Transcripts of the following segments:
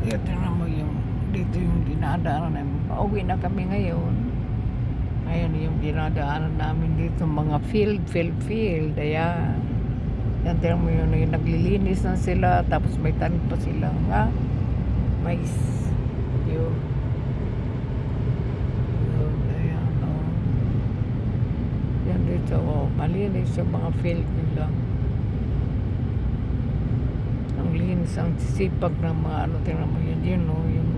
Kaya tingnan mo yung dito yung dinadaanan namin. Pauwi na kami ngayon. Ngayon yung dinadaanan namin dito mga field. Ayan. Yan tingnan mo yun, naglilinis na sila. Tapos may tanim pa sila nga. Mais. Yun. Yun. Ayan. Oh. Yan dito. Oh. Malinis yung mga field nila. Ang linis, ang sipag ng mga ano, tingnan mo yun, yun no, yung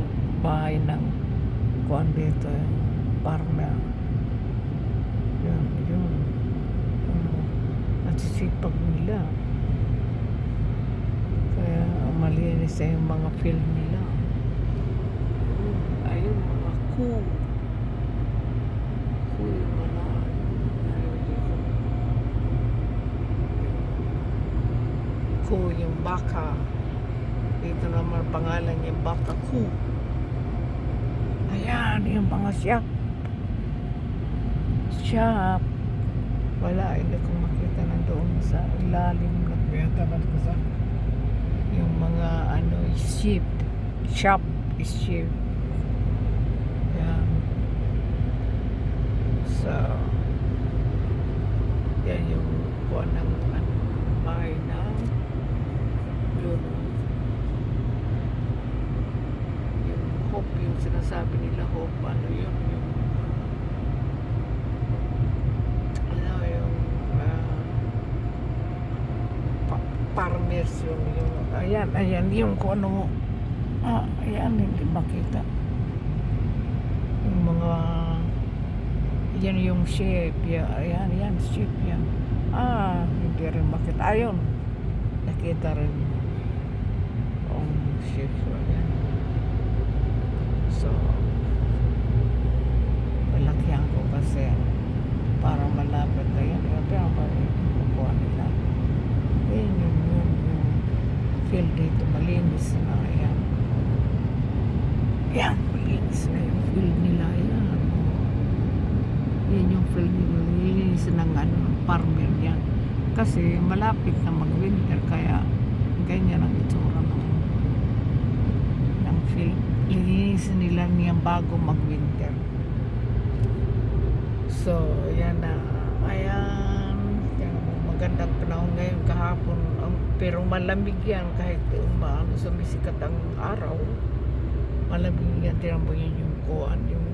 bahay ng kuan dito, farmer. Yun. Ang sisipag nila. Kaya malinis na yung mga field nila. Ayun, mga kuh. Kuh yung mga kuh yung baka. Dito naman pangalan yung baka kuh. Ayan, yung mga shop. Wala, hindi ko makita na doon sa ilalim. Nagbiyatabad ko sa yung mga ano, shop is sheep. Ayan. So, yan yung kuha ng ano, bahay na yun. Yung hope, yung sinasabi nila hope, ano yun, yung farmers yung ayan yung kung ano ayan hindi makita yung mga yan yung sheep ayan sheep yan hindi rin makita ayun nakita rin yung sheep ayan. So malakyan ko kasi para malapit na yan pero makuha nila yung field dito malinis na yan malinis na yung field nila yan yung field nila malinis ng ano, farmer yan kasi malapit na mag winter kaya ganyan ang itsura ng field linis nila niyan bago mag winter. So yan na ayan magandang panahon ngayon kahapon pero malamig yan kahit sumisikat ang araw malamig yan tinan mo yun yung kuan yung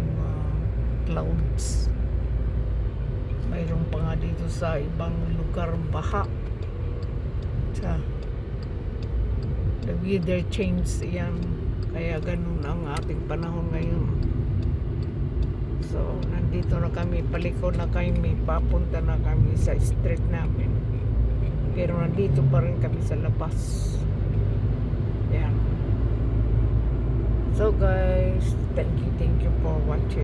clouds mayroon pa nga dito sa ibang lugar baha the weather change yan kaya ganun ang ating panahon ngayon. So nandito na kami, paliko na kami, papunta na kami sa street namin. Pero nandito pa rin kami sa labas. Yan. So guys, thank you for watching.